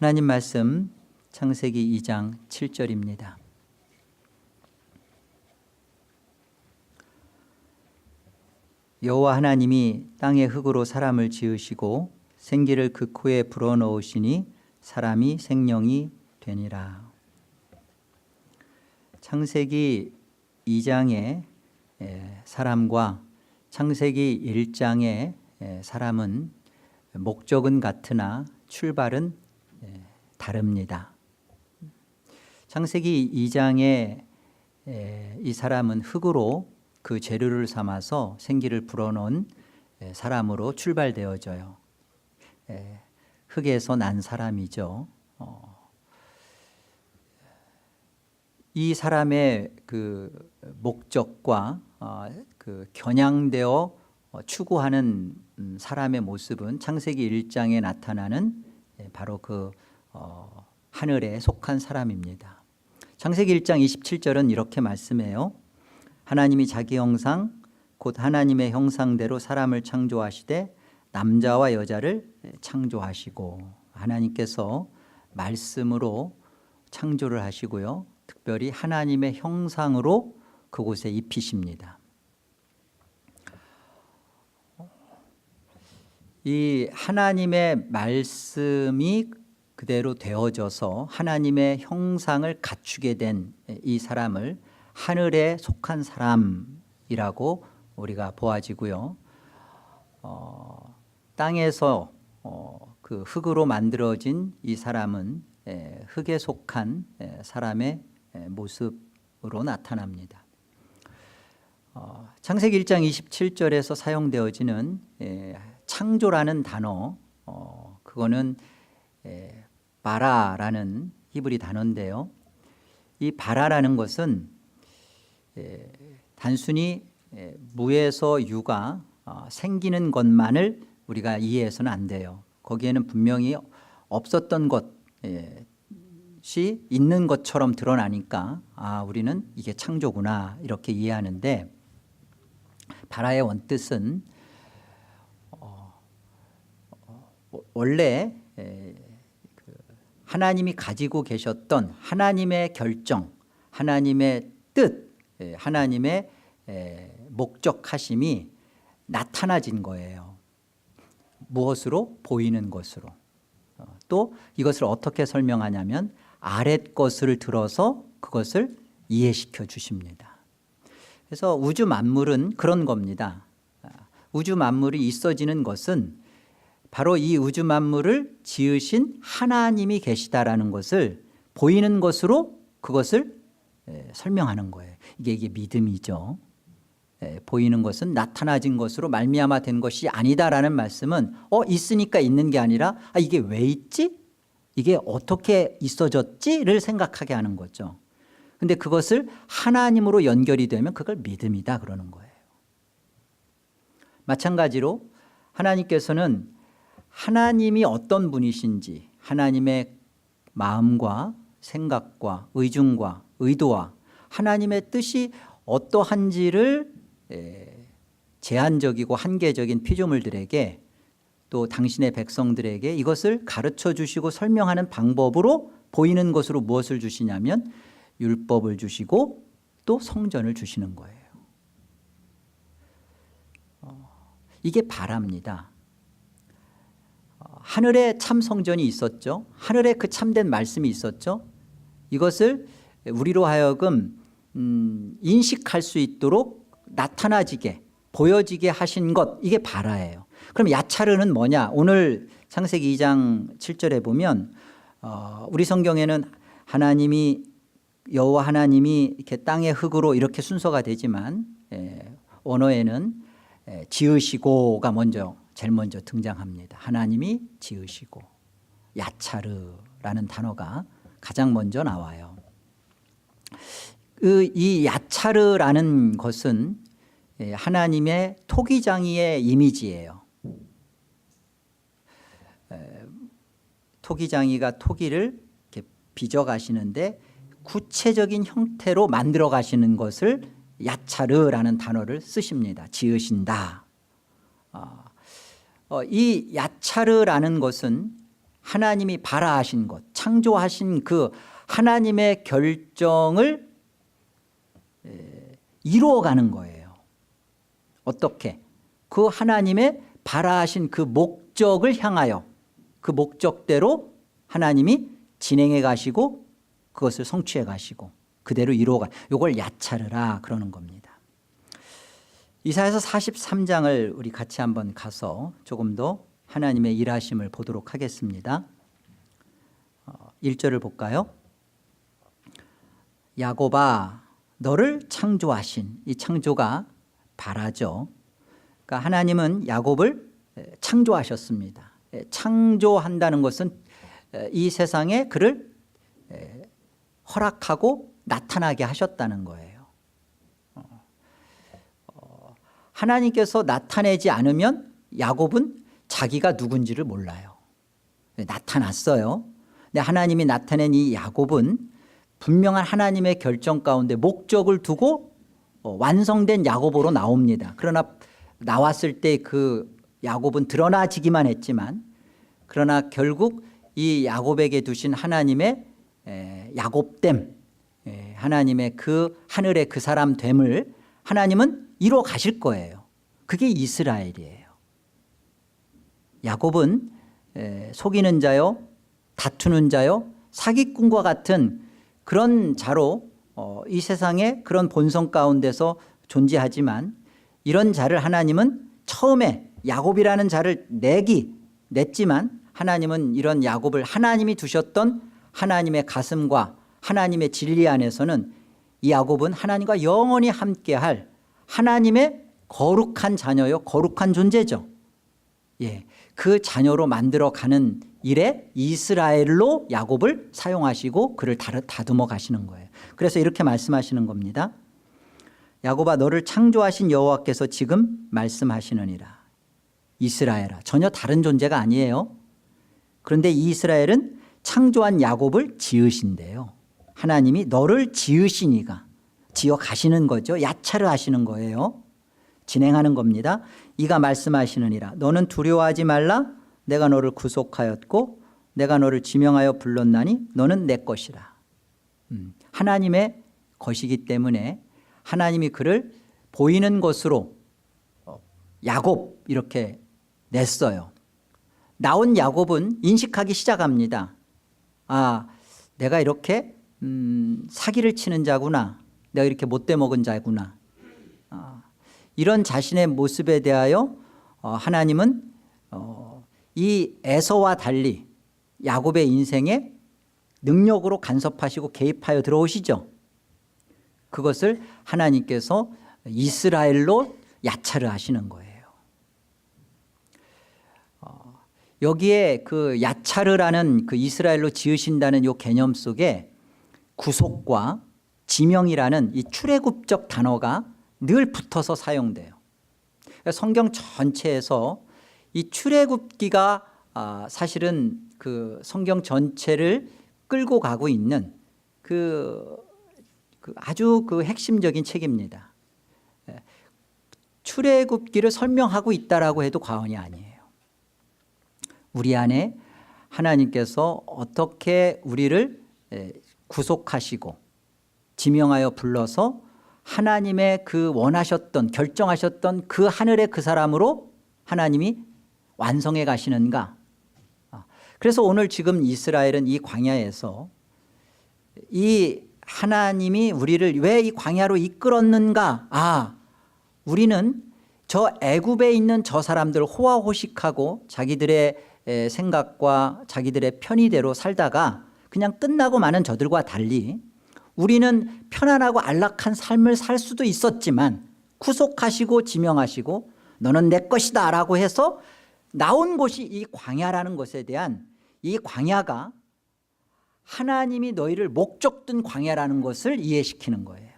하나님 말씀 창세기 2장 7절입니다. 여호와 하나님이 땅의 흙으로 사람을 지으시고 생기를 그 코에 불어넣으시니 사람이 생명이 되니라. 창세기 2장의 사람과 창세기 1장의 사람은 목적은 같으나 출발은 다릅니다. 창세기 2장의 이 사람은 흙으로 그 재료를 삼아서 생기를 불어넣은 사람으로 출발되어져요. 흙에서 난 사람이죠. 이 사람의 그 목적과 그 겨냥되어 추구하는 사람의 모습은 창세기 1장에 나타나는 바로 그 하늘에 속한 사람입니다. 창세기 1장 27절은 이렇게 말씀해요. 하나님이 자기 형상 곧 하나님의 형상대로 사람을 창조하시되 남자와 여자를 창조하시고, 하나님께서 말씀으로 창조를 하시고요, 특별히 하나님의 형상으로 그곳에 입히십니다. 이 하나님의 말씀이 그대로 되어져서 하나님의 형상을 갖추게 된 이 사람을 하늘에 속한 사람이라고 우리가 보아지고요, 땅에서 그 흙으로 만들어진 이 사람은 흙에 속한 사람의 모습으로 나타납니다. 창세기 1장 27절에서 사용되어지는 창조라는 단어, 그거는 바라라는 히브리 단어인데요, 이 바라라는 것은 단순히 무에서 유가 생기는 것만을 우리가 이해해서는 안 돼요. 거기에는 분명히 없었던 것이 있는 것처럼 드러나니까 우리는 이게 창조구나 이렇게 이해하는데, 바라의 원뜻은 원래 하나님이 가지고 계셨던 하나님의 결정, 하나님의 뜻, 하나님의 목적하심이 나타나진 거예요. 무엇으로? 보이는 것으로. 또 이것을 어떻게 설명하냐면 아랫 것을 들어서 그것을 이해시켜 주십니다. 그래서 우주 만물은 그런 겁니다. 우주 만물이 있어지는 것은 바로 이 우주 만물을 지으신 하나님이 계시다라는 것을 보이는 것으로 그것을 설명하는 거예요. 이게 믿음이죠. 보이는 것은 나타나진 것으로 말미암아 된 것이 아니다라는 말씀은 있으니까 있는 게 아니라 이게 왜 있지? 이게 어떻게 있어졌지를 생각하게 하는 거죠. 근데 그것을 하나님으로 연결이 되면 그걸 믿음이다 그러는 거예요. 마찬가지로 하나님께서는 하나님이 어떤 분이신지, 하나님의 마음과 생각과 의중과 의도와 하나님의 뜻이 어떠한지를 제한적이고 한계적인 피조물들에게, 또 당신의 백성들에게 이것을 가르쳐 주시고 설명하는 방법으로 보이는 것으로 무엇을 주시냐면 율법을 주시고 또 성전을 주시는 거예요. 이게 바랍니다. 하늘에 참 성전이 있었죠. 하늘에 그 참된 말씀이 있었죠. 이것을 우리로 하여금 인식할 수 있도록 나타나지게 보여지게 하신 것, 이게 바라예요. 그럼 야차르는 뭐냐? 오늘 창세기 2장 7절에 보면 우리 성경에는 하나님이, 여호와 하나님이 이렇게 땅의 흙으로 이렇게 순서가 되지만 언어에는 지으시고가 제일 먼저 등장합니다. 하나님이 지으시고, 야차르라는 단어가 가장 먼저 나와요. 이 야차르라는 것은 하나님의 토기장이의 이미지예요. 토기장이가 토기를 이렇게 빚어가시는데 구체적인 형태로 만들어 가시는 것을 야차르라는 단어를 쓰십니다. 지으신다. 이 야차르라는 것은 하나님이 발아하신 것, 창조하신 그 하나님의 결정을 이루어가는 거예요. 어떻게? 그 하나님의 발아하신 그 목적을 향하여 그 목적대로 하나님이 진행해 가시고 그것을 성취해 가시고 그대로 이루어가, 이걸 야차르라 그러는 겁니다. 이사야서 43장을 우리 같이 한번 가서 조금 더 하나님의 일하심을 보도록 하겠습니다. 1절을 볼까요? 야곱아 너를 창조하신, 이 창조가 바라죠. 그러니까 하나님은 야곱을 창조하셨습니다. 창조한다는 것은 이 세상에 그를 허락하고 나타나게 하셨다는 거예요. 하나님께서 나타내지 않으면 야곱은 자기가 누군지를 몰라요. 나타났어요. 근데 하나님이 나타낸 이 야곱은 분명한 하나님의 결정 가운데 목적을 두고 완성된 야곱으로 나옵니다. 그러나 나왔을 때 그 야곱은 드러나지기만 했지만, 그러나 결국 이 야곱에게 두신 하나님의 야곱됨, 하나님의 그 하늘의 그 사람 됨을 하나님은 이루어 가실 거예요. 그게 이스라엘이에요. 야곱은 속이는 자요, 다투는 자요, 사기꾼과 같은 그런 자로 이 세상에 그런 본성 가운데서 존재하지만, 이런 자를 하나님은 처음에 야곱이라는 자를 냈지만 하나님은 이런 야곱을 하나님이 두셨던 하나님의 가슴과 하나님의 진리 안에서는 이 야곱은 하나님과 영원히 함께할 하나님의 거룩한 자녀요, 거룩한 존재죠. 예, 그 자녀로 만들어가는 일에 이스라엘로 야곱을 사용하시고 그를 다듬어 가시는 거예요. 그래서 이렇게 말씀하시는 겁니다. 야곱아 너를 창조하신 여호와께서 지금 말씀하시느니라. 이스라엘아, 전혀 다른 존재가 아니에요. 그런데 이 이스라엘은 창조한 야곱을 지으신대요. 하나님이 너를 지으시니가, 지어 가시는 거죠. 야차를 하시는 거예요. 진행하는 겁니다. 이가 말씀하시느니라. 너는 두려워하지 말라. 내가 너를 구속하였고 내가 너를 지명하여 불렀나니 너는 내 것이라. 하나님의 것이기 때문에 하나님이 그를 보이는 것으로 야곱 이렇게 냈어요. 나온 야곱은 인식하기 시작합니다. 아, 내가 이렇게 사기를 치는 자구나. 내가 이렇게 못돼 먹은 자구나. 이런 자신의 모습에 대하여 하나님은 이 에서와 달리 야곱의 인생에 능력으로 간섭하시고 개입하여 들어오시죠. 그것을 하나님께서 이스라엘로 야차를 하시는 거예요. 여기에 그 야차르라는 그 이스라엘로 지으신다는 이 개념 속에 구속과 지명이라는 이 출애굽적 단어가 늘 붙어서 사용돼요. 성경 전체에서 이 출애굽기가 사실은 그 성경 전체를 끌고 가고 있는 아주 그 핵심적인 책입니다. 출애굽기를 설명하고 있다라고 해도 과언이 아니에요. 우리 안에 하나님께서 어떻게 우리를 구속하시고 지명하여 불러서 하나님의 그 원하셨던 결정하셨던 그 하늘의 그 사람으로 하나님이 완성해 가시는가. 그래서 오늘 지금 이스라엘은 이 광야에서 이 하나님이 우리를 왜 이 광야로 이끌었는가. 우리는 저 애굽에 있는 저 사람들 호화호식하고 자기들의 생각과 자기들의 편의대로 살다가 그냥 끝나고 마는 저들과 달리 우리는 편안하고 안락한 삶을 살 수도 있었지만 구속하시고 지명하시고 너는 내 것이다 라고 해서 나온 곳이 이 광야라는 것에 대한, 이 광야가 하나님이 너희를 목적 둔 광야라는 것을 이해시키는 거예요.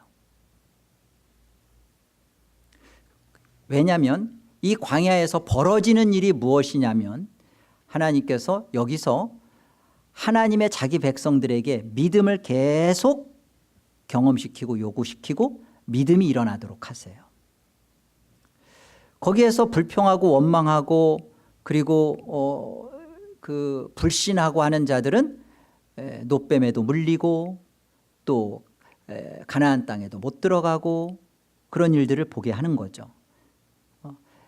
왜냐하면 이 광야에서 벌어지는 일이 무엇이냐면 하나님께서 여기서 하나님의 자기 백성들에게 믿음을 계속 경험시키고 요구시키고 믿음이 일어나도록 하세요. 거기에서 불평하고 원망하고 그리고 그 불신하고 하는 자들은 노뱀에도 물리고 또 가나안 땅에도 못 들어가고 그런 일들을 보게 하는 거죠.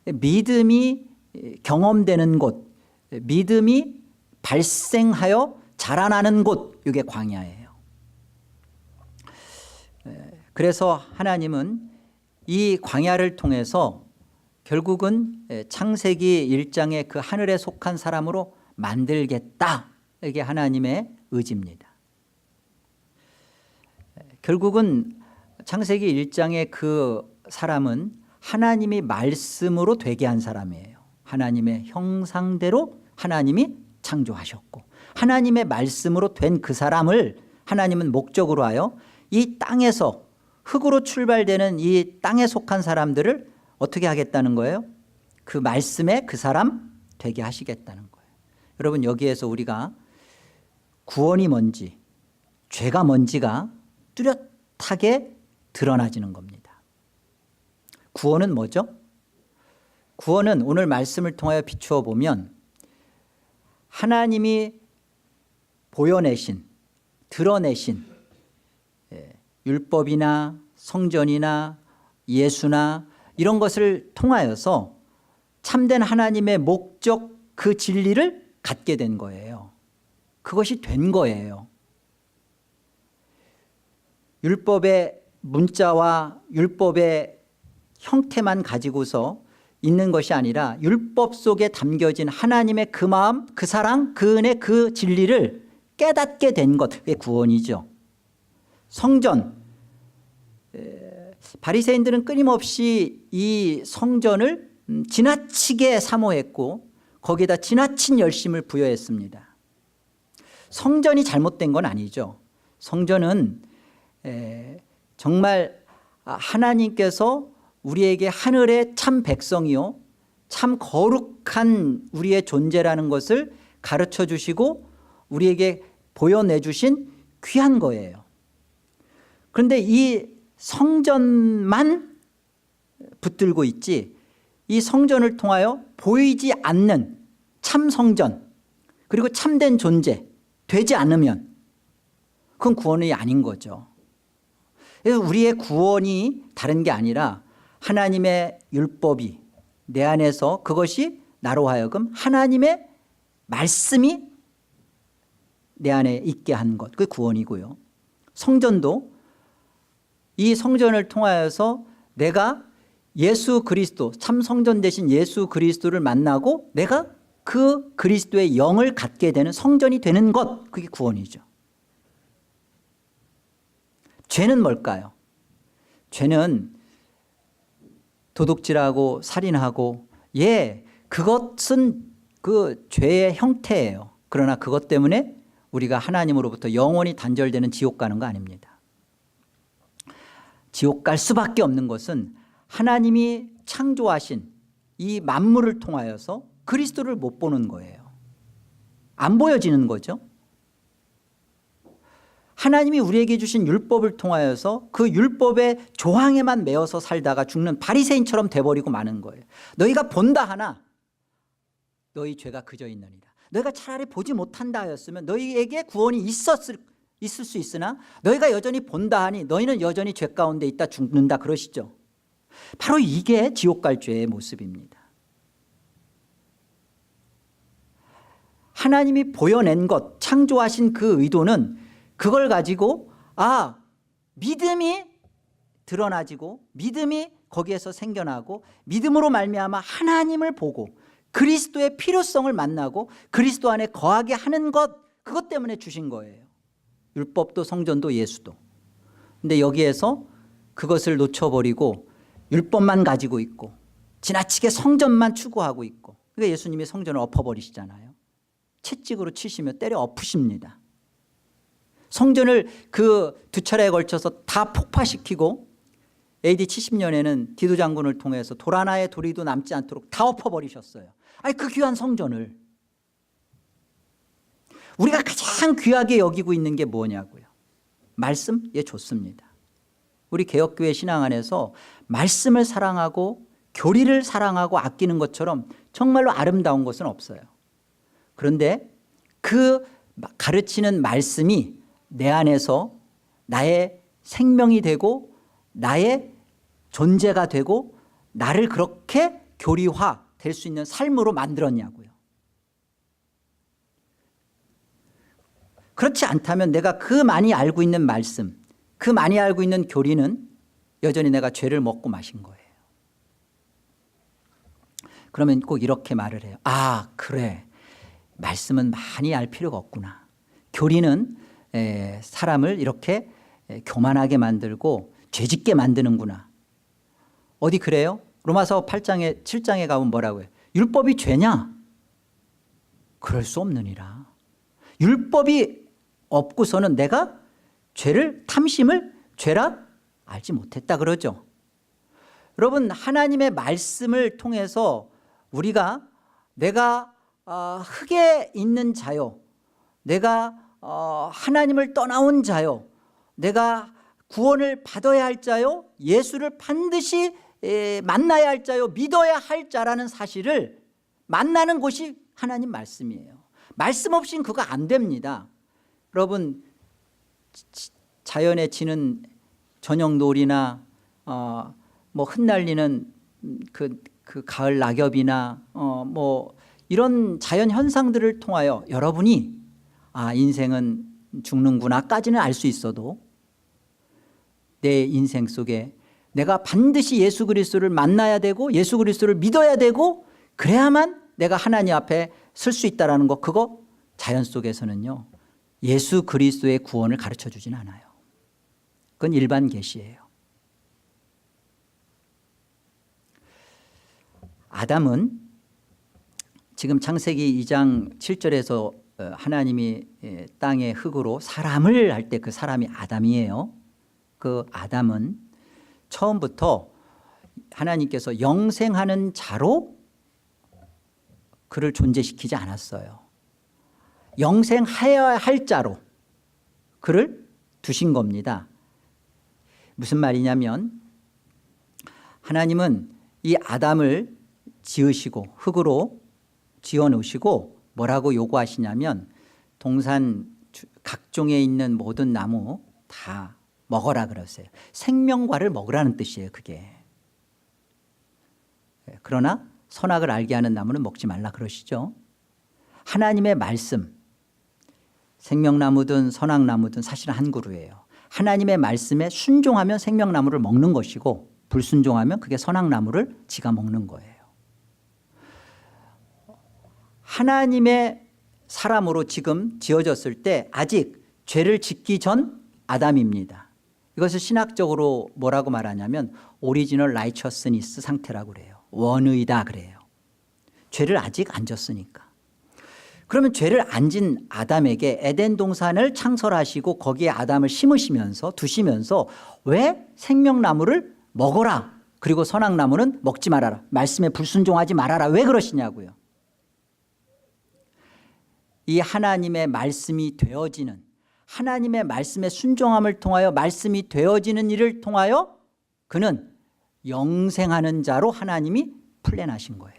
믿음이 경험되는 곳, 믿음이 발생하여 자라나는 곳, 이게 광야예요. 그래서 하나님은 이 광야를 통해서 결국은 창세기 1장의 그 하늘에 속한 사람으로 만들겠다, 이게 하나님의 의지입니다. 결국은 창세기 1장의 그 사람은 하나님이 말씀으로 되게 한 사람이에요. 하나님의 형상대로 하나님이 창조하셨고 하나님의 말씀으로 된 그 사람을 하나님은 목적으로 하여 이 땅에서 흙으로 출발되는 이 땅에 속한 사람들을 어떻게 하겠다는 거예요? 그 말씀에 그 사람 되게 하시겠다는 거예요. 여러분, 여기에서 우리가 구원이 뭔지, 죄가 뭔지가 뚜렷하게 드러나지는 겁니다. 구원은 뭐죠? 구원은 오늘 말씀을 통하여 비추어 보면 하나님이 보여내신, 드러내신 율법이나 성전이나 예수나 이런 것을 통하여서 참된 하나님의 목적, 그 진리를 갖게 된 거예요. 그것이 된 거예요. 율법의 문자와 율법의 형태만 가지고서 있는 것이 아니라 율법 속에 담겨진 하나님의 그 마음, 그 사랑, 그 은혜, 그 진리를 깨닫게 된 것, 그게 구원이죠. 성전, 바리새인들은 끊임없이 이 성전을 지나치게 사모했고 거기에다 지나친 열심을 부여했습니다. 성전이 잘못된 건 아니죠. 성전은 정말 하나님께서 우리에게 하늘의 참 백성이요 참 거룩한 우리의 존재라는 것을 가르쳐 주시고 우리에게 보여내주신 귀한 거예요. 그런데 이 성전만 붙들고 있지 이 성전을 통하여 보이지 않는 참 성전 그리고 참된 존재 되지 않으면 그건 구원이 아닌 거죠. 그래서 우리의 구원이 다른 게 아니라 하나님의 율법이 내 안에서 그것이 나로 하여금 하나님의 말씀이 내 안에 있게 한 것, 그게 구원이고요. 성전도 이 성전을 통하여서 내가 예수 그리스도, 참 성전 대신 예수 그리스도를 만나고 내가 그 그리스도의 영을 갖게 되는 성전이 되는 것, 그게 구원이죠. 죄는 뭘까요? 죄는 도둑질하고 살인하고 그것은 그 죄의 형태예요. 그러나 그것 때문에 우리가 하나님으로부터 영원히 단절되는 지옥 가는 거 아닙니다. 지옥 갈 수밖에 없는 것은 하나님이 창조하신 이 만물을 통하여서 그리스도를 못 보는 거예요. 안 보여지는 거죠. 하나님이 우리에게 주신 율법을 통하여서 그 율법의 조항에만 매어서 살다가 죽는 바리새인처럼 돼버리고 마는 거예요. 너희가 본다 하나 너희 죄가 그저 있느니라. 너희가 차라리 보지 못한다 하였으면 너희에게 구원이 있을 수 있으나 너희가 여전히 본다 하니 너희는 여전히 죄 가운데 있다 죽는다 그러시죠. 바로 이게 지옥 갈 죄의 모습입니다. 하나님이 보여낸 것, 창조하신 그 의도는 그걸 가지고 믿음이 드러나지고 믿음이 거기에서 생겨나고 믿음으로 말미암아 하나님을 보고 그리스도의 필요성을 만나고 그리스도 안에 거하게 하는 것, 그것 때문에 주신 거예요. 율법도 성전도 예수도. 근데 여기에서 그것을 놓쳐버리고 율법만 가지고 있고 지나치게 성전만 추구하고 있고, 그러니까 예수님이 성전을 엎어버리시잖아요. 채찍으로 치시며 때려 엎으십니다. 성전을 그 두 차례에 걸쳐서 다 폭파시키고 AD 70년에는 디도 장군을 통해서 돌 하나의 도리도 남지 않도록 다 엎어버리셨어요. 그 귀한 성전을. 우리가 가장 귀하게 여기고 있는 게 뭐냐고요. 말씀? 좋습니다. 우리 개혁교회 신앙 안에서 말씀을 사랑하고 교리를 사랑하고 아끼는 것처럼 정말로 아름다운 것은 없어요. 그런데 그 가르치는 말씀이 내 안에서 나의 생명이 되고 나의 존재가 되고 나를 그렇게 교리화 될 수 있는 삶으로 만들었냐고요. 그렇지 않다면 내가 그 많이 알고 있는 말씀, 그 많이 알고 있는 교리는 여전히 내가 죄를 먹고 마신 거예요. 그러면 꼭 이렇게 말을 해요. 아, 그래. 말씀은 많이 알 필요가 없구나. 교리는 사람을 이렇게 교만하게 만들고 죄짓게 만드는구나. 어디 그래요? 로마서 8장에 7장에 가면 뭐라고 해요? 율법이 죄냐? 그럴 수 없느니라. 율법이 없고서는 내가 죄를 탐심을 죄라 알지 못했다 그러죠. 여러분, 하나님의 말씀을 통해서 우리가 내가 흙에 있는 자요, 내가 하나님을 떠나온 자요, 내가 구원을 받아야 할 자요, 예수를 반드시 만나야 할 자요, 믿어야 할 자라는 사실을 만나는 곳이 하나님 말씀이에요. 말씀 없이는 그거 안 됩니다. 여러분, 자연에 지는 저녁놀이나 뭐 흩날리는 그 가을 낙엽이나 뭐 이런 자연 현상들을 통하여 여러분이 인생은 죽는구나까지는 알 수 있어도 내 인생 속에 내가 반드시 예수 그리스도를 만나야 되고 예수 그리스도를 믿어야 되고 그래야만 내가 하나님 앞에 설 수 있다는 거, 그거 자연 속에서는요 예수 그리스도의 구원을 가르쳐 주진 않아요. 그건 일반 계시예요. 아담은 지금 창세기 2장 7절에서 하나님이 땅의 흙으로 사람을 할 때 그 사람이 아담이에요. 그 아담은 처음부터 하나님께서 영생하는 자로 그를 존재시키지 않았어요. 영생하여야 할 자로 그를 두신 겁니다. 무슨 말이냐면 하나님은 이 아담을 지으시고 흙으로 지어놓으시고 뭐라고 요구하시냐면 동산 각종에 있는 모든 나무 다 먹어라 그러세요. 생명과를 먹으라는 뜻이에요. 그게. 그러나 선악을 알게 하는 나무는 먹지 말라 그러시죠. 하나님의 말씀, 생명나무든 선악나무든 사실은 한 그루예요. 하나님의 말씀에 순종하면 생명나무를 먹는 것이고 불순종하면 그게 선악나무를 지가 먹는 거예요. 하나님의 사람으로 지금 지어졌을 때 아직 죄를 짓기 전 아담입니다. 이것을 신학적으로 뭐라고 말하냐면 오리지널 라이처스니스 상태라고 그래요. 원의다 그래요. 죄를 아직 안 졌으니까. 그러면 죄를 안 진 아담에게 에덴 동산을 창설하시고 거기에 아담을 심으시면서 두시면서 왜 생명나무를 먹어라, 그리고 선악나무는 먹지 말아라, 말씀에 불순종하지 말아라, 왜 그러시냐고요. 이 하나님의 말씀이 되어지는, 하나님의 말씀의 순종함을 통하여 말씀이 되어지는 일을 통하여 그는 영생하는 자로 하나님이 플랜하신 거예요.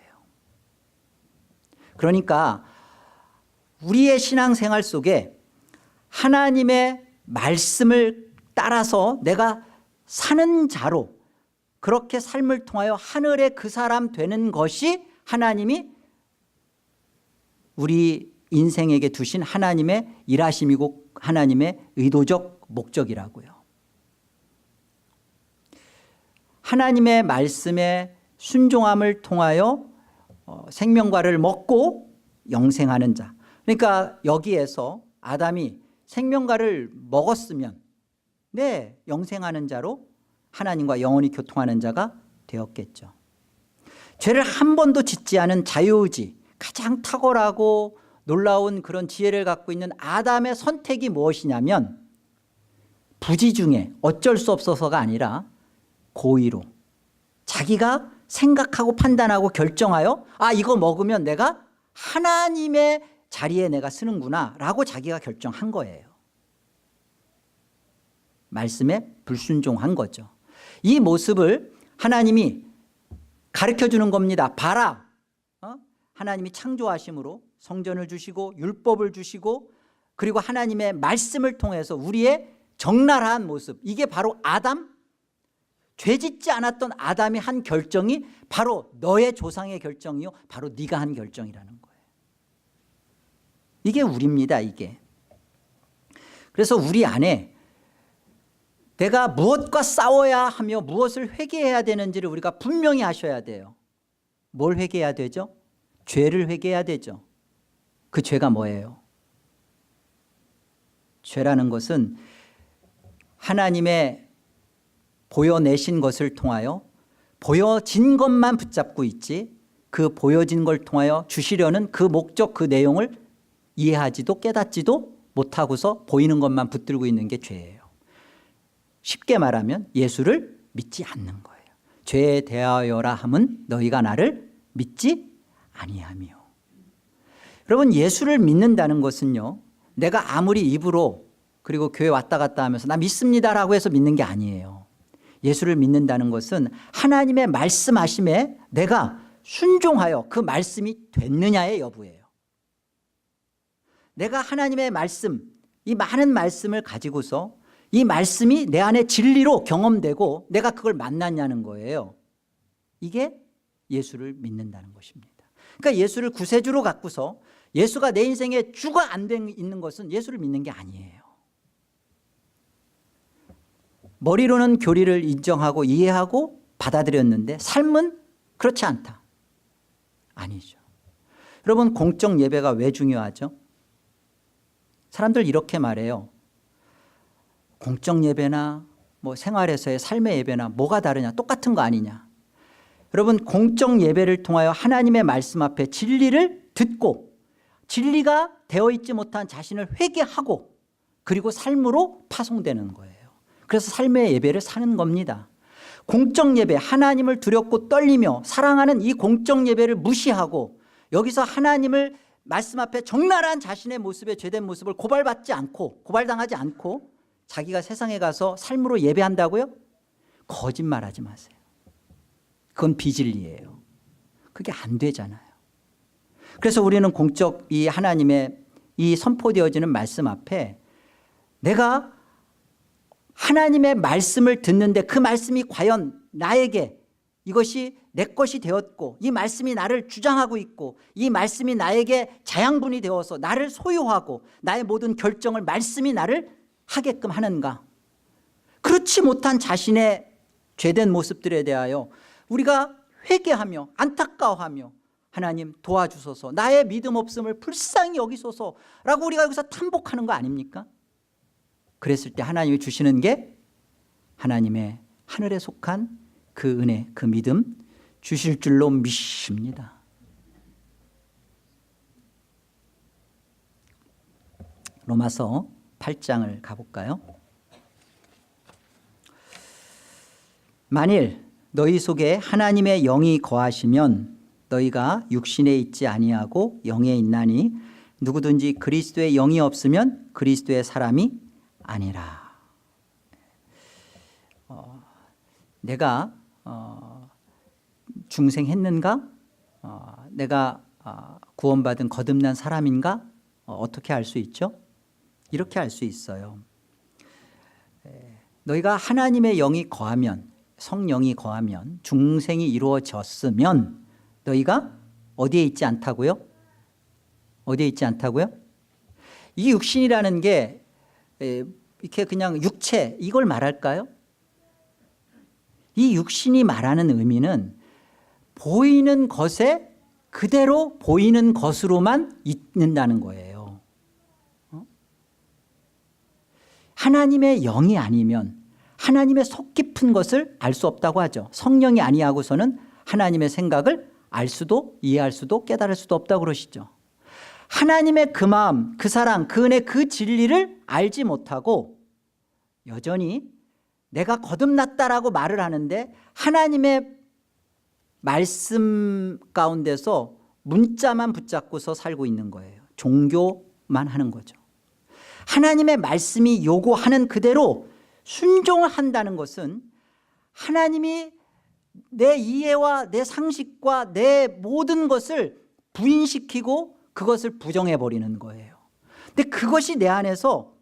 그러니까 우리의 신앙생활 속에 하나님의 말씀을 따라서 내가 사는 자로 그렇게 삶을 통하여 하늘의 그 사람 되는 것이 하나님이 우리 인생에게 두신 하나님의 일하심이고 하나님의 의도적 목적이라고요. 하나님의 말씀에 순종함을 통하여 생명과를 먹고 영생하는 자. 그러니까 여기에서 아담이 생명과를 먹었으면 영생하는 자로 하나님과 영원히 교통하는 자가 되었겠죠. 죄를 한 번도 짓지 않은 자유의지, 가장 탁월하고 놀라운 그런 지혜를 갖고 있는 아담의 선택이 무엇이냐면 부지 중에 어쩔 수 없어서가 아니라 고의로 자기가 생각하고 판단하고 결정하여 이거 먹으면 내가 하나님의 자리에 내가 쓰는구나 라고 자기가 결정한 거예요. 말씀에 불순종한 거죠. 이 모습을 하나님이 가르쳐 주는 겁니다. 봐라, 하나님이 창조하심으로 성전을 주시고 율법을 주시고 그리고 하나님의 말씀을 통해서 우리의 적나라한 모습, 이게 바로 아담, 죄짓지 않았던 아담이 한 결정이 바로 너의 조상의 결정이요, 바로 네가 한 결정이라는 거예요. 이게 우리입니다. 이게. 그래서 우리 안에 내가 무엇과 싸워야 하며 무엇을 회개해야 되는지를 우리가 분명히 하셔야 돼요. 뭘 회개해야 되죠? 죄를 회개해야 되죠. 그 죄가 뭐예요? 죄라는 것은 하나님의 보여내신 것을 통하여 보여진 것만 붙잡고 있지, 그 보여진 걸 통하여 주시려는 그 목적, 그 내용을 이해하지도 깨닫지도 못하고서 보이는 것만 붙들고 있는 게 죄예요. 쉽게 말하면 예수를 믿지 않는 거예요. 죄에 대하여라 함은 너희가 나를 믿지 아니하며. 여러분, 예수를 믿는다는 것은요, 내가 아무리 입으로 그리고 교회 왔다 갔다 하면서 나 믿습니다라고 해서 믿는 게 아니에요. 예수를 믿는다는 것은 하나님의 말씀하심에 내가 순종하여 그 말씀이 됐느냐의 여부예요. 내가 하나님의 말씀, 이 많은 말씀을 가지고서 이 말씀이 내 안에 진리로 경험되고 내가 그걸 만났냐는 거예요. 이게 예수를 믿는다는 것입니다. 그러니까 예수를 구세주로 갖고서 예수가 내 인생에 주가 안 돼 있는 것은 예수를 믿는 게 아니에요. 머리로는 교리를 인정하고 이해하고 받아들였는데 삶은 그렇지 않다. 아니죠. 여러분, 공적 예배가 왜 중요하죠? 사람들 이렇게 말해요. 공적 예배나 뭐 생활에서의 삶의 예배나 뭐가 다르냐, 똑같은 거 아니냐. 여러분, 공적 예배를 통하여 하나님의 말씀 앞에 진리를 듣고 진리가 되어 있지 못한 자신을 회개하고 그리고 삶으로 파송되는 거예요. 그래서 삶의 예배를 사는 겁니다. 공적 예배, 하나님을 두렵고 떨리며 사랑하는 이 공적 예배를 무시하고 여기서 하나님을 말씀 앞에 적나라한 자신의 모습에 죄된 모습을 고발받지 않고 고발당하지 않고 자기가 세상에 가서 삶으로 예배한다고요? 거짓말하지 마세요. 그건 비진리예요. 그게 안 되잖아요. 그래서 우리는 공적 이 하나님의 이 선포되어지는 말씀 앞에 내가 하나님의 말씀을 듣는데 그 말씀이 과연 나에게 이것이 내 것이 되었고 이 말씀이 나를 주장하고 있고 이 말씀이 나에게 자양분이 되어서 나를 소유하고 나의 모든 결정을 말씀이 나를 하게끔 하는가. 그렇지 못한 자신의 죄된 모습들에 대하여 우리가 회개하며 안타까워하며 하나님 도와주소서, 나의 믿음 없음을 불쌍히 여기소서라고 우리가 여기서 탐복하는 거 아닙니까? 그랬을 때 하나님이 주시는 게 하나님의 하늘에 속한 그 은혜, 그 믿음 주실 줄로 믿습니다. 로마서 8장을 가볼까요? 만일 너희 속에 하나님의 영이 거하시면 너희가 육신에 있지 아니하고 영에 있나니 누구든지 그리스도의 영이 없으면 그리스도의 사람이 아니라. 내가 중생했는가? 내가 구원받은 거듭난 사람인가? 어떻게 알 수 있죠? 이렇게 알 수 있어요. 너희가 하나님의 영이 거하면, 성령이 거하면, 중생이 이루어졌으면 너희가 어디에 있지 않다고요? 어디에 있지 않다고요? 이 육신이라는 게 이렇게 그냥 육체 이걸 말할까요? 이 육신이 말하는 의미는 보이는 것에 그대로 보이는 것으로만 있는다는 거예요. 하나님의 영이 아니면 하나님의 속 깊은 것을 알 수 없다고 하죠. 성령이 아니하고서는 하나님의 생각을 알 수도 이해할 수도 깨달을 수도 없다고 그러시죠. 하나님의 그 마음, 그 사랑, 그 은혜, 그 진리를 알지 못하고 여전히 내가 거듭났다라고 말을 하는데 하나님의 말씀 가운데서 문자만 붙잡고서 살고 있는 거예요. 종교만 하는 거죠. 하나님의 말씀이 요구하는 그대로 순종을 한다는 것은 하나님이 내 이해와 내 상식과 내 모든 것을 부인시키고 그것을 부정해버리는 거예요. 근데 그것이 내 안에서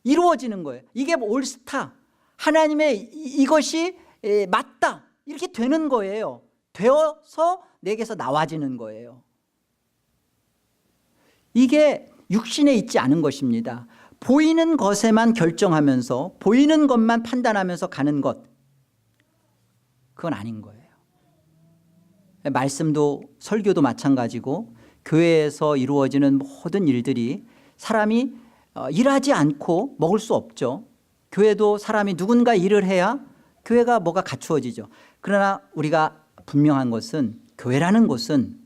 이루어지는 거예요. 이게 올스타, 하나님의 이것이 맞다, 이렇게 되는 거예요. 되어서 내게서 나와지는 거예요. 이게 육신에 있지 않은 것입니다. 보이는 것에만 결정하면서 보이는 것만 판단하면서 가는 것, 그건 아닌 거예요. 말씀도 설교도 마찬가지고 교회에서 이루어지는 모든 일들이 사람이 일하지 않고 먹을 수 없죠. 교회도 사람이 누군가 일을 해야 교회가 뭐가 갖추어지죠. 그러나 우리가 분명한 것은 교회라는 곳은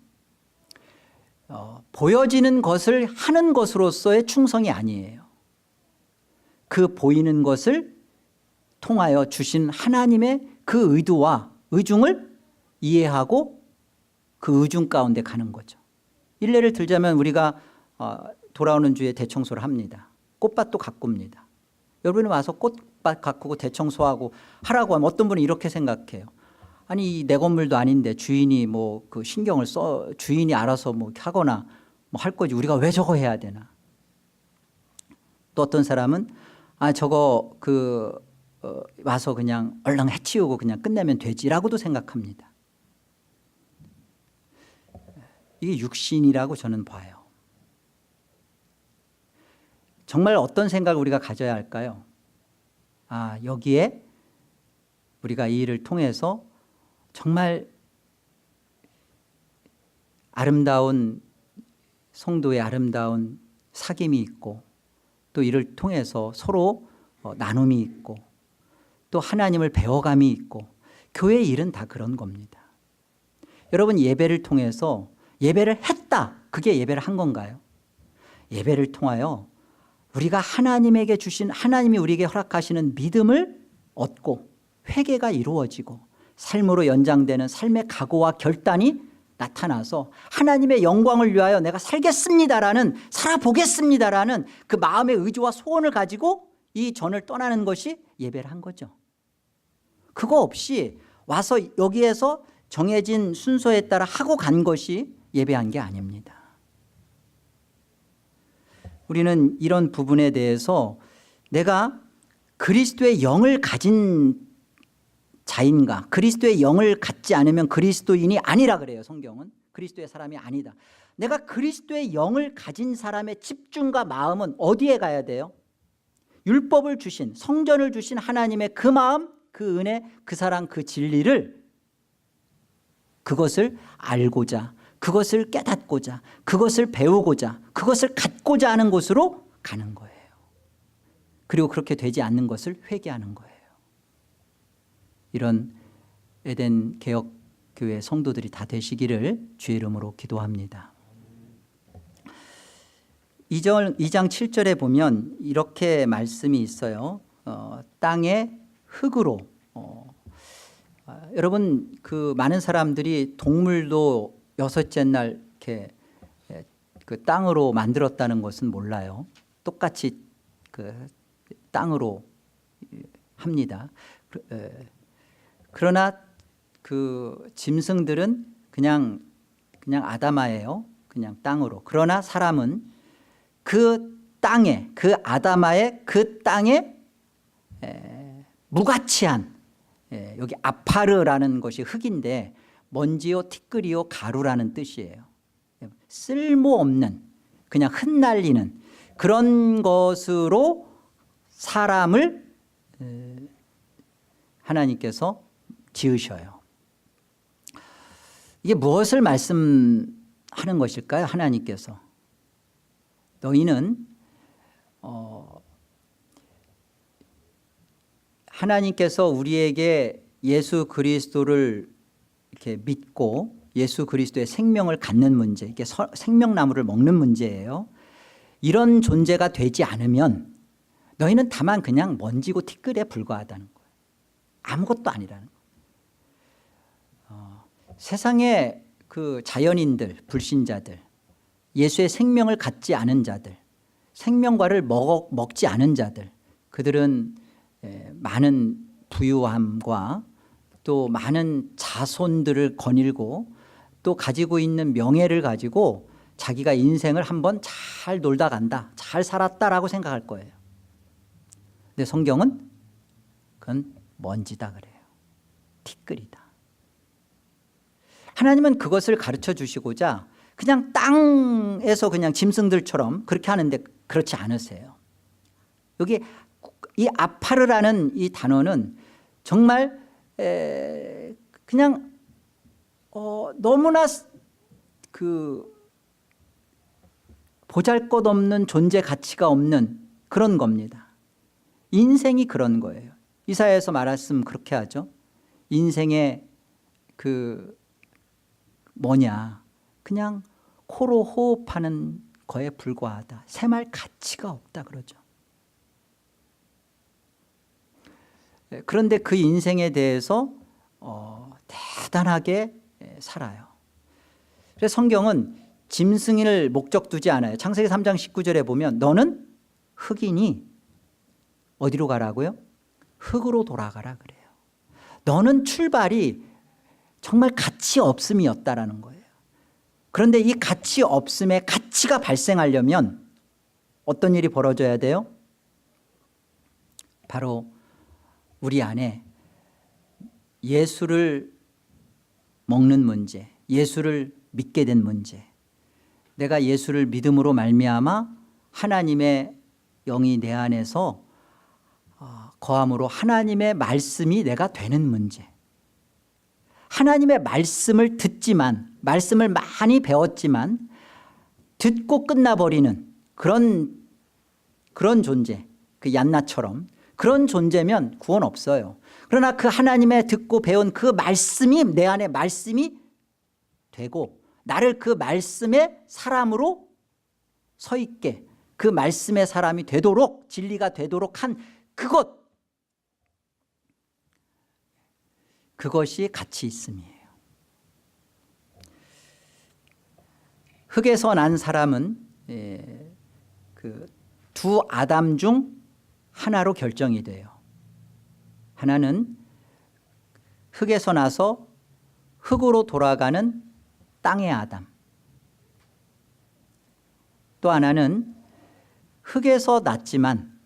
보여지는 것을 하는 것으로서의 충성이 아니에요. 그 보이는 것을 통하여 주신 하나님의 그 의도와 의중을 이해하고 그 의중 가운데 가는 거죠. 일례를 들자면 우리가 돌아오는 주에 대청소를 합니다. 꽃밭도 가꿉니다. 여러분이 와서 꽃밭 가꾸고 대청소하고 하라고 하면 어떤 분은 이렇게 생각해요. 아니 내 건물도 아닌데 주인이 뭐 그 신경을 써, 주인이 알아서 뭐 하거나 뭐 할 거지 우리가 왜 저거 해야 되나. 또 어떤 사람은 저거 와서 그냥 얼른 해치우고 그냥 끝내면 되지라고도 생각합니다. 이게 육신이라고 저는 봐요. 정말 어떤 생각을 우리가 가져야 할까요? 여기에 우리가 이 일을 통해서 정말 아름다운 성도의 아름다운 사귐이 있고 또 이를 통해서 서로 나눔이 있고 또 하나님을 배워감이 있고 교회의 일은 다 그런 겁니다. 여러분 예배를 통해서 예배를 했다, 그게 예배를 한 건가요? 예배를 통하여 우리가 하나님에게 주신 하나님이 우리에게 허락하시는 믿음을 얻고 회개가 이루어지고 삶으로 연장되는 삶의 각오와 결단이 나타나서 하나님의 영광을 위하여 내가 살겠습니다라는 살아보겠습니다라는 그 마음의 의지와 소원을 가지고 이 전을 떠나는 것이 예배를 한 거죠. 그거 없이 와서 여기에서 정해진 순서에 따라 하고 간 것이 예배한 게 아닙니다. 우리는 이런 부분에 대해서 내가 그리스도의 영을 가진 자인가, 그리스도의 영을 갖지 않으면 그리스도인이 아니라 그래요. 성경은 그리스도의 사람이 아니다. 내가 그리스도의 영을 가진 사람의 집중과 마음은 어디에 가야 돼요? 율법을 주신, 성전을 주신 하나님의 그 마음, 그 은혜, 그 사랑, 그 진리를, 그것을 알고자, 그것을 깨닫고자, 그것을 배우고자, 그것을 갖고자 하는 곳으로 가는 거예요. 그리고 그렇게 되지 않는 것을 회개하는 거예요. 이런 에덴 개혁교회 성도들이 다 되시기를 주의 이름으로 기도합니다. 2장 7절에 보면 이렇게 말씀이 있어요. 땅의 흙으로. 여러분 그 많은 사람들이 동물도 여섯째 날 이렇게 그 땅으로 만들었다는 것은 몰라요. 똑같이 그 땅으로 합니다. 그러나 그 짐승들은 그냥 아다마예요. 그냥 땅으로. 그러나 사람은 그 땅에, 그 아다마의 그 땅에 무가치한, 여기 아파르라는 것이 흙인데 먼지요 티끌이요 가루라는 뜻이에요. 쓸모없는, 그냥 흩날리는 그런 것으로 사람을 하나님께서 지으셔요. 이게 무엇을 말씀하는 것일까요? 하나님께서 너희는 하나님께서 우리에게 예수 그리스도를 이렇게 믿고 예수 그리스도의 생명을 갖는 문제, 이게 생명나무를 먹는 문제예요. 이런 존재가 되지 않으면 너희는 다만 그냥 먼지고 티끌에 불과하다는 거예요. 아무것도 아니라는 거예요. 세상에 그 자연인들, 불신자들, 예수의 생명을 갖지 않은 자들, 생명과를 먹지 않은 자들, 그들은 많은 부유함과 또 많은 자손들을 거닐고 또 가지고 있는 명예를 가지고 자기가 인생을 한번 잘 놀다 간다, 잘 살았다라고 생각할 거예요. 근데 성경은 그건 먼지다 그래요. 티끌이다. 하나님은 그것을 가르쳐 주시고자 그냥 땅에서 그냥 짐승들처럼 그렇게 하는데 그렇지 않으세요. 여기 이 아파르라는 이 단어는 정말 그냥 너무나 그 보잘것없는 존재 가치가 없는 그런 겁니다. 인생이 그런 거예요. 이사야에서 말씀 그렇게 하죠. 인생의 그 뭐냐, 그냥 코로 호흡하는 거에 불과하다. 새말 가치가 없다 그러죠. 그런데 그 인생에 대해서 대단하게 살아요. 그래서 성경은 짐승을 목적 두지 않아요. 창세기 3장 19절에 보면 너는 흙이니 어디로 가라고요? 흙으로 돌아가라 그래요. 너는 출발이 정말 가치 없음이었다라는 거예요. 그런데 이 가치 없음에 가치가 발생하려면 어떤 일이 벌어져야 돼요? 바로 우리 안에 예수를 먹는 문제, 예수를 믿게 된 문제, 내가 예수를 믿음으로 말미암아 하나님의 영이 내 안에서 거함으로 하나님의 말씀이 내가 되는 문제, 하나님의 말씀을 듣지만, 말씀을 많이 배웠지만 듣고 끝나버리는 그런 존재, 그 얀나처럼 그런 존재면 구원 없어요. 그러나 그 하나님의 듣고 배운 그 말씀이 내 안에 말씀이 되고 나를 그 말씀의 사람으로 서 있게, 그 말씀의 사람이 되도록, 진리가 되도록 한 그것이 가치 있음이에요. 흙에서 난 사람은 그 두 아담 중 하나로 결정이 돼요. 하나는 흙에서 나서 흙으로 돌아가는 땅의 아담, 또 하나는 흙에서 났지만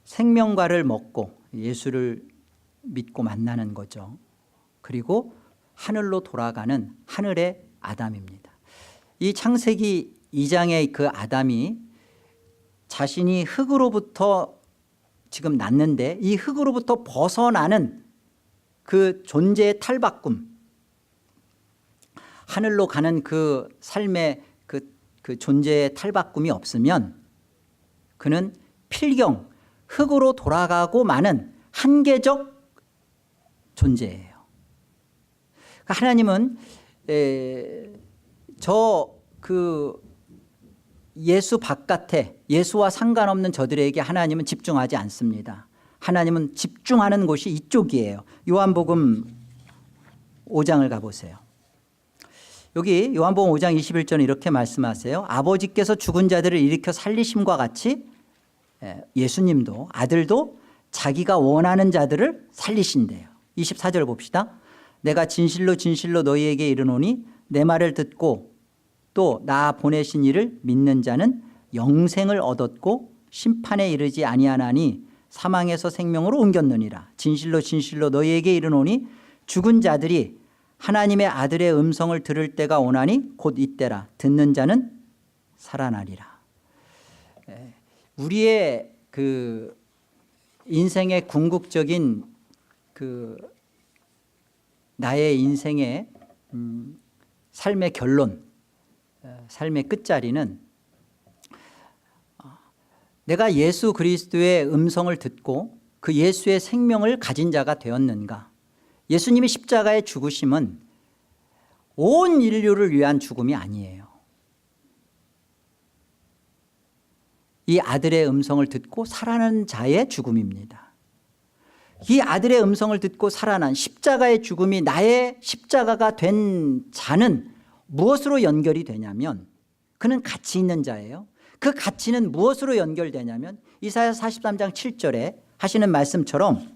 생명과를 먹고 예수를 믿고 만나는 거죠. 그리고 하늘로 돌아가는 하늘의 아담입니다. 이 창세기 2장의 그 아담이 자신이 흙으로부터 지금 났는데 이 흙으로부터 벗어나는 그 존재의 탈바꿈, 하늘로 가는 그 삶의 그 존재의 탈바꿈이 없으면 그는 필경 흙으로 돌아가고 마는 한계적 존재예요. 하나님은 예수 바깥에, 예수와 상관없는 저들에게 하나님은 집중하지 않습니다. 하나님은 집중하는 곳이 이쪽이에요. 요한복음 5장을 가보세요. 여기 요한복음 5장 21절에 이렇게 말씀하세요. 아버지께서 죽은 자들을 일으켜 살리심과 같이 예수님도, 아들도 자기가 원하는 자들을 살리신대요. 24절 봅시다. 내가 진실로 진실로 너희에게 이르노니 내 말을 듣고 또 나 보내신 이를 믿는 자는 영생을 얻었고 심판에 이르지 아니하나니 사망에서 생명으로 옮겼느니라. 진실로 진실로 너희에게 이르노니 죽은 자들이 하나님의 아들의 음성을 들을 때가 오나니 곧 이때라. 듣는 자는 살아나리라. 우리의 그 인생의 궁극적인 그 나의 인생의 삶의 결론, 삶의 끝자리는 내가 예수 그리스도의 음성을 듣고 그 예수의 생명을 가진 자가 되었는가. 예수님의 십자가의 죽으심은 온 인류를 위한 죽음이 아니에요. 이 아들의 음성을 듣고 살아난 자의 죽음입니다. 이 아들의 음성을 듣고 살아난 십자가의 죽음이 나의 십자가가 된 자는 무엇으로 연결이 되냐면 그는 가치 있는 자예요. 그 가치는 무엇으로 연결되냐면 이사야 43장 7절에 하시는 말씀처럼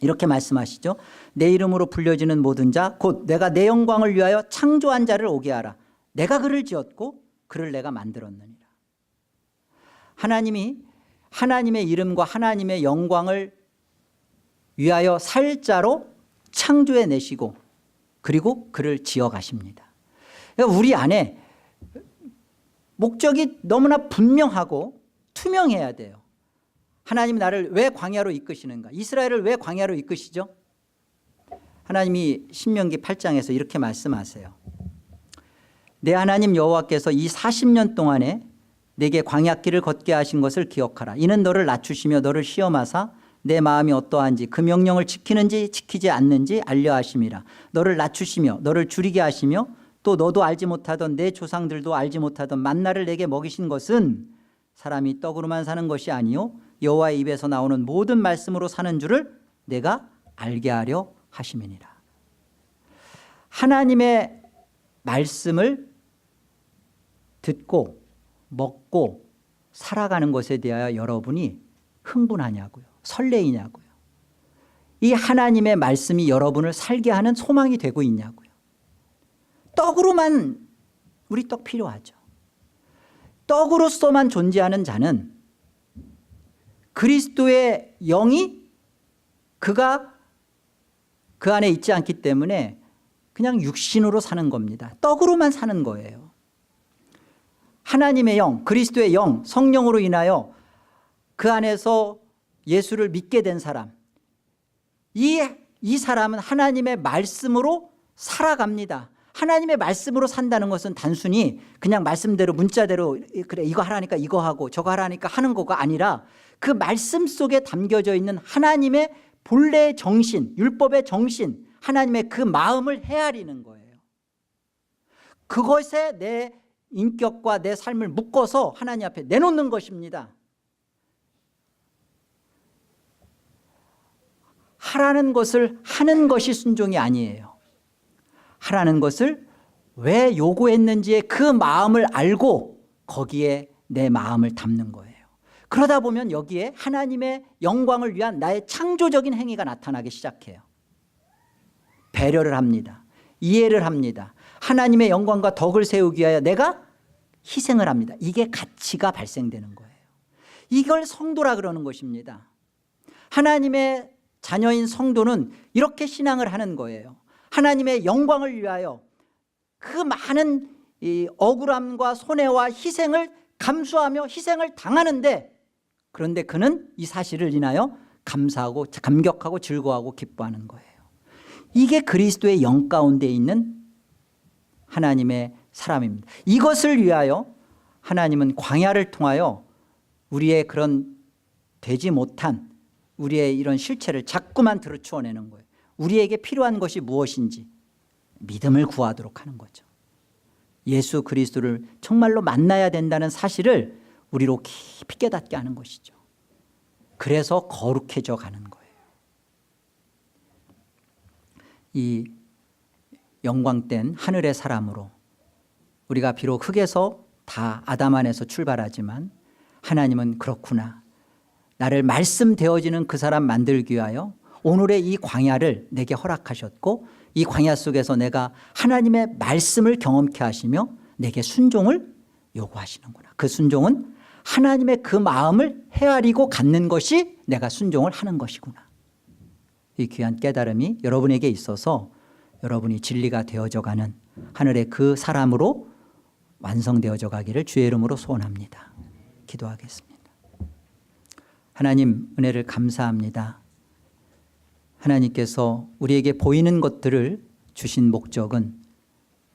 이렇게 말씀하시죠. 내 이름으로 불려지는 모든 자 곧 내가 내 영광을 위하여 창조한 자를 오게 하라. 내가 그를 지었고 그를 내가 만들었느니라. 하나님이 하나님의 이름과 하나님의 영광을 위하여 살 자로 창조해 내시고 그리고 그를 지어 가십니다. 그러니까 우리 안에 목적이 너무나 분명하고 투명해야 돼요. 하나님이 나를 왜 광야로 이끄시는가? 이스라엘을 왜 광야로 이끄시죠? 하나님이 신명기 8장에서 이렇게 말씀하세요. 내 하나님 여호와께서 이 40년 동안에 내게 광야길을 걷게 하신 것을 기억하라. 이는 너를 낮추시며 너를 시험하사 내 마음이 어떠한지 그 명령을 지키는지 지키지 않는지 알려 하심이라. 너를 낮추시며 너를 줄이게 하시며 또 너도 알지 못하던 내 조상들도 알지 못하던 만나를 내게 먹이신 것은 사람이 떡으로만 사는 것이 아니요 여호와의 입에서 나오는 모든 말씀으로 사는 줄을 내가 알게 하려 하심이니라. 하나님의 말씀을 듣고 먹고 살아가는 것에 대하여 여러분이 흥분하냐고요, 설레이냐고요. 이 하나님의 말씀이 여러분을 살게 하는 소망이 되고 있냐고요. 떡으로만, 우리 떡 필요하죠. 떡으로서만 존재하는 자는 그리스도의 영이 그가 그 안에 있지 않기 때문에 그냥 육신으로 사는 겁니다. 떡으로만 사는 거예요. 하나님의 영, 그리스도의 영, 성령으로 인하여 그 안에서 예수를 믿게 된 사람, 이 사람은 하나님의 말씀으로 살아갑니다. 하나님의 말씀으로 산다는 것은 단순히 그냥 말씀대로 문자대로 그래 이거 하라니까 이거 하고 저거 하라니까 하는 거가 아니라 그 말씀 속에 담겨져 있는 하나님의 본래의 정신, 율법의 정신, 하나님의 그 마음을 헤아리는 거예요. 그것에 내 인격과 내 삶을 묶어서 하나님 앞에 내놓는 것입니다. 하라는 것을 하는 것이 순종이 아니에요. 하라는 것을 왜 요구했는지의 그 마음을 알고 거기에 내 마음을 담는 거예요. 그러다 보면 여기에 하나님의 영광을 위한 나의 창조적인 행위가 나타나기 시작해요. 배려를 합니다. 이해를 합니다. 하나님의 영광과 덕을 세우기 위하여 내가 희생을 합니다. 이게 가치가 발생되는 거예요. 이걸 성도라 그러는 것입니다. 하나님의 자녀인 성도는 이렇게 신앙을 하는 거예요. 하나님의 영광을 위하여 그 많은 이 억울함과 손해와 희생을 감수하며 희생을 당하는데, 그런데 그는 이 사실을 인하여 감사하고 감격하고 즐거워하고 기뻐하는 거예요. 이게 그리스도의 영 가운데 있는 하나님의 사람입니다. 이것을 위하여 하나님은 광야를 통하여 우리의 그런 되지 못한 우리의 이런 실체를 자꾸만 들추어내는 거예요. 우리에게 필요한 것이 무엇인지 믿음을 구하도록 하는 거죠. 예수 그리스도를 정말로 만나야 된다는 사실을 우리로 깊이 깨닫게 하는 것이죠. 그래서 거룩해져 가는 거예요. 이 영광된 하늘의 사람으로 우리가 비록 흙에서 다 아담 안에서 출발하지만 하나님은 그렇구나, 나를 말씀되어지는 그 사람 만들기 위하여 오늘의 이 광야를 내게 허락하셨고 이 광야 속에서 내가 하나님의 말씀을 경험케 하시며 내게 순종을 요구하시는구나. 그 순종은 하나님의 그 마음을 헤아리고 갖는 것이 내가 순종을 하는 것이구나. 이 귀한 깨달음이 여러분에게 있어서 여러분이 진리가 되어져 가는 하늘의 그 사람으로 완성되어져 가기를 주의 이름으로 소원합니다. 기도하겠습니다. 하나님, 은혜를 감사합니다. 하나님께서 우리에게 보이는 것들을 주신 목적은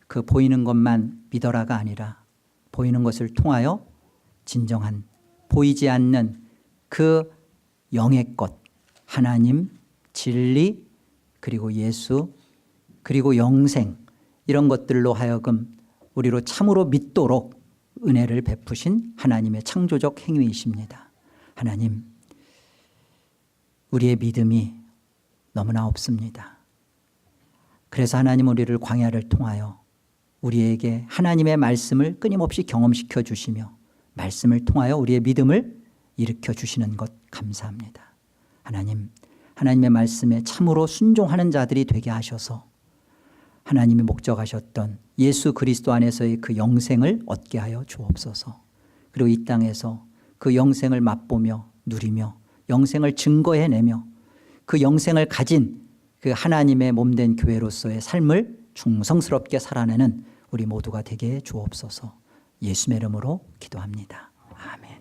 그 보이는 것만 믿어라가 아니라 보이는 것을 통하여 진정한 보이지 않는 그 영의 것, 하나님, 진리, 그리고 예수, 그리고 영생, 이런 것들로 하여금 우리로 참으로 믿도록 은혜를 베푸신 하나님의 창조적 행위이십니다. 하나님, 우리의 믿음이 너무나 없습니다. 그래서 하나님, 우리를 광야를 통하여 우리에게 하나님의 말씀을 끊임없이 경험시켜 주시며 말씀을 통하여 우리의 믿음을 일으켜 주시는 것 감사합니다. 하나님, 하나님의 말씀에 참으로 순종하는 자들이 되게 하셔서 하나님이 목적하셨던 예수 그리스도 안에서의 그 영생을 얻게 하여 주옵소서. 그리고 이 땅에서 그 영생을 맛보며 누리며 영생을 증거해내며 그 영생을 가진 그 하나님의 몸된 교회로서의 삶을 충성스럽게 살아내는 우리 모두가 되게 해 주옵소서. 예수의 이름으로 기도합니다. 아멘.